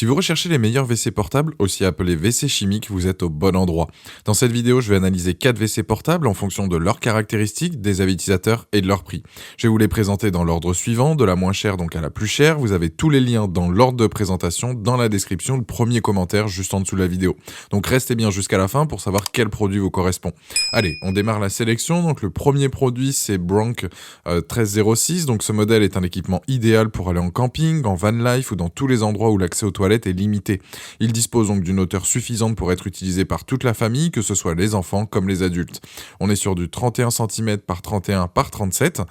Si vous recherchez les meilleurs WC portables, aussi appelés WC chimiques, vous êtes au bon endroit. Dans cette vidéo, je vais analyser 4 WC portables en fonction de leurs caractéristiques, des avis utilisateurs et de leur prix. Je vais vous les présenter dans l'ordre suivant, de la moins chère donc à la plus chère. Vous avez tous les liens dans l'ordre de présentation, dans la description, le premier commentaire juste en dessous de la vidéo. Donc restez bien jusqu'à la fin pour savoir quel produit vous correspond. Allez, on démarre la sélection. Donc le premier produit, c'est Bronc 1306. Donc ce modèle est un équipement idéal pour aller en camping, en van life ou dans tous les endroits où l'accès aux toilettes est limité. Il dispose donc d'une hauteur suffisante pour être utilisé par toute la famille, que ce soit les enfants comme les adultes. On est sur du 31 cm par 31 par 37.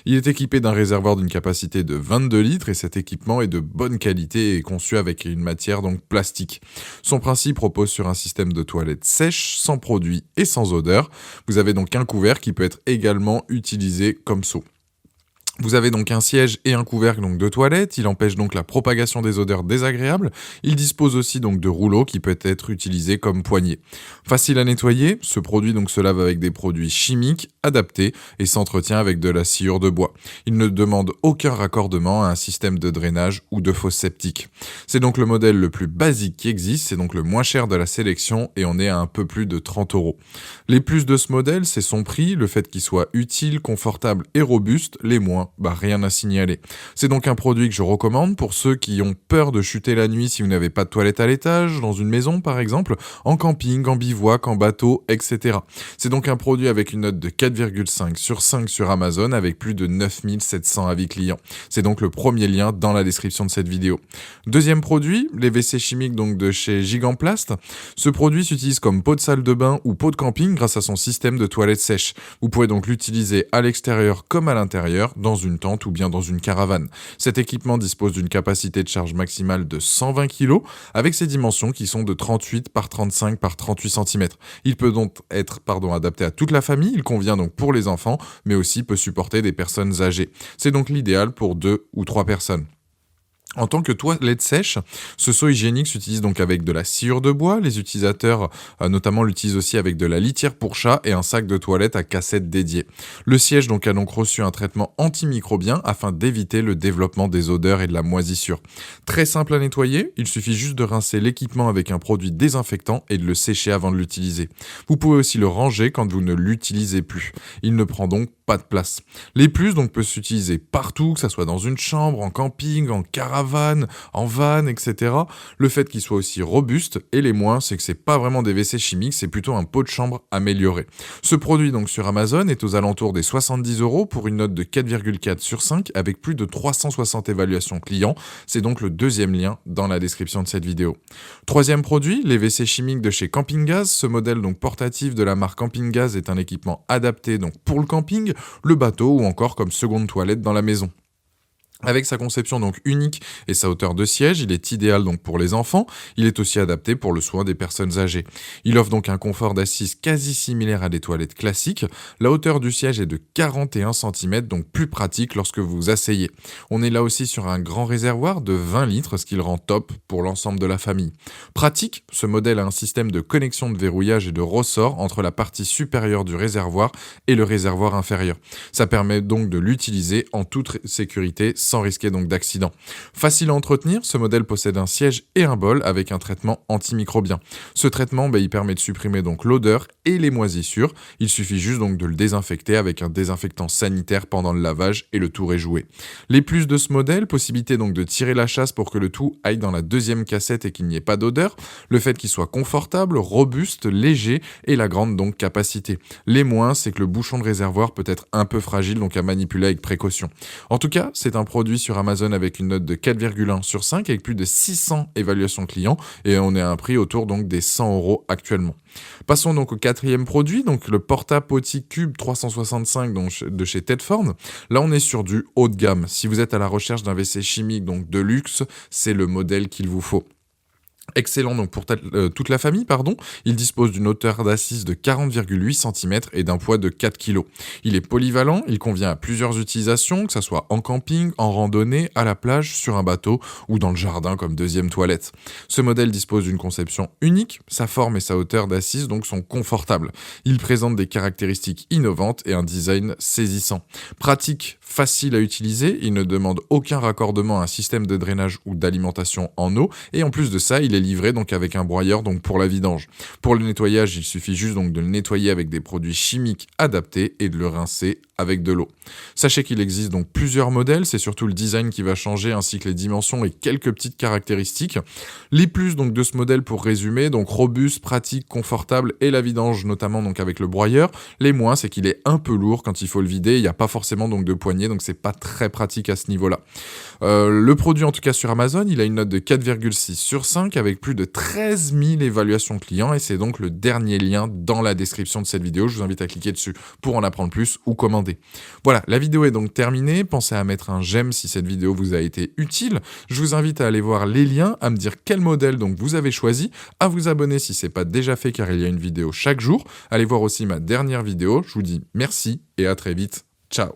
Il est équipé d'un réservoir d'une capacité de 22 litres et cet équipement est de bonne qualité et est conçu avec une matière donc plastique. Son principe repose sur un système de toilette sèche, sans produit et sans odeur. Vous avez donc un couvert qui peut être également utilisé comme seau. Vous avez donc un siège et un couvercle donc de toilette, il empêche donc la propagation des odeurs désagréables. Il dispose aussi donc de rouleaux qui peut être utilisé comme poignée. Facile à nettoyer, ce produit donc se lave avec des produits chimiques adaptés et s'entretient avec de la sciure de bois. Il ne demande aucun raccordement à un système de drainage ou de fosse septique. C'est donc le modèle le plus basique qui existe, c'est donc le moins cher de la sélection et on est à un peu plus de 30 €. Les plus de ce modèle, c'est son prix, le fait qu'il soit utile, confortable et robuste, les moins rien à signaler. C'est donc un produit que je recommande pour ceux qui ont peur de chuter la nuit si vous n'avez pas de toilette à l'étage, dans une maison par exemple, en camping, en bivouac, en bateau, etc. C'est donc un produit avec une note de 4,5 sur 5 sur Amazon avec plus de 9700 avis clients. C'est donc le premier lien dans la description de cette vidéo. Deuxième produit, les WC chimiques donc de chez Gigamplast. Ce produit s'utilise comme pot de salle de bain ou pot de camping grâce à son système de toilette sèche. Vous pouvez donc l'utiliser à l'extérieur comme à l'intérieur, dans une tente ou bien dans une caravane. Cet équipement dispose d'une capacité de charge maximale de 120 kg avec ses dimensions qui sont de 38 par 35 par 38 cm. Il peut donc être adapté à toute la famille, il convient donc pour les enfants, mais aussi peut supporter des personnes âgées. C'est donc l'idéal pour 2 ou 3 personnes. En tant que toilette sèche, ce seau hygiénique s'utilise donc avec de la sciure de bois. Les utilisateurs notamment l'utilisent aussi avec de la litière pour chat et un sac de toilette à cassette dédié. Le siège donc a donc reçu un traitement antimicrobien afin d'éviter le développement des odeurs et de la moisissure. Très simple à nettoyer, il suffit juste de rincer l'équipement avec un produit désinfectant et de le sécher avant de l'utiliser. Vous pouvez aussi le ranger quand vous ne l'utilisez plus. Il ne prend donc pas de place. Les plus donc peuvent s'utiliser partout, que ça soit dans une chambre, en camping, en caravane, en van, etc. Le fait qu'il soit aussi robuste et les moins, c'est que c'est pas vraiment des WC chimiques, c'est plutôt un pot de chambre amélioré. Ce produit donc sur Amazon est aux alentours des 70 € pour une note de 4,4 sur 5 avec plus de 360 évaluations clients. C'est donc le deuxième lien dans la description de cette vidéo. Troisième produit, les WC chimiques de chez Camping Gaz. Ce modèle donc portatif de la marque Camping Gaz est un équipement adapté donc pour le camping, le bateau ou encore comme seconde toilette dans la maison. Avec sa conception donc unique et sa hauteur de siège, il est idéal donc pour les enfants. Il est aussi adapté pour le soin des personnes âgées. Il offre donc un confort d'assise quasi similaire à des toilettes classiques. La hauteur du siège est de 41 cm, donc plus pratique lorsque vous vous asseyez. On est là aussi sur un grand réservoir de 20 litres, ce qui le rend top pour l'ensemble de la famille. Pratique, ce modèle a un système de connexion de verrouillage et de ressort entre la partie supérieure du réservoir et le réservoir inférieur. Ça permet donc de l'utiliser en toute sécurité sans risquer donc d'accident. Facile à entretenir, ce modèle possède un siège et un bol avec un traitement antimicrobien. Ce traitement, il permet de supprimer donc l'odeur et les moisissures. Il suffit juste donc de le désinfecter avec un désinfectant sanitaire pendant le lavage et le tour est joué. Les plus de ce modèle, possibilité donc de tirer la chasse pour que le tout aille dans la deuxième cassette et qu'il n'y ait pas d'odeur, le fait qu'il soit confortable, robuste, léger et la grande donc capacité. Les moins, c'est que le bouchon de réservoir peut être un peu fragile donc à manipuler avec précaution. En tout cas, c'est un produit sur Amazon avec une note de 4,1 sur 5 avec plus de 600 évaluations clients et on est à un prix autour donc des 100 € actuellement. Passons donc au quatrième produit, donc le Porta-Potty Cube 365 donc de chez Tedford. Là, on est sur du haut de gamme. Si vous êtes à la recherche d'un WC chimique donc de luxe, c'est le modèle qu'il vous faut. Excellent donc pour toute la famille, pardon. Il dispose d'une hauteur d'assise de 40,8 cm et d'un poids de 4 kg. Il est polyvalent, il convient à plusieurs utilisations, que ce soit en camping, en randonnée, à la plage, sur un bateau ou dans le jardin comme deuxième toilette. Ce modèle dispose d'une conception unique, sa forme et sa hauteur d'assise donc sont confortables. Il présente des caractéristiques innovantes et un design saisissant. Pratique, facile à utiliser, il ne demande aucun raccordement à un système de drainage ou d'alimentation en eau et en plus de ça, il est livré donc avec un broyeur donc pour la vidange. Pour le nettoyage, il suffit juste donc de le nettoyer avec des produits chimiques adaptés et de le rincer avec de l'eau. Sachez qu'il existe donc plusieurs modèles, c'est surtout le design qui va changer ainsi que les dimensions et quelques petites caractéristiques. Les plus donc de ce modèle pour résumer, donc robuste, pratique, confortable et la vidange notamment donc avec le broyeur. Les moins, c'est qu'il est un peu lourd quand il faut le vider, il n'y a pas forcément donc de poignée donc c'est pas très pratique à ce niveau-là. Le produit en tout cas sur Amazon, il a une note de 4,6 sur 5 avec plus de 13 000 évaluations clients et c'est donc le dernier lien dans la description de cette vidéo. Je vous invite à cliquer dessus pour en apprendre plus ou commander. Voilà, la vidéo est donc terminée. Pensez à mettre un j'aime si cette vidéo vous a été utile. Je vous invite à aller voir les liens, à me dire quel modèle donc vous avez choisi, à vous abonner si ce n'est pas déjà fait car il y a une vidéo chaque jour. Allez voir aussi ma dernière vidéo. Je vous dis merci et à très vite. Ciao.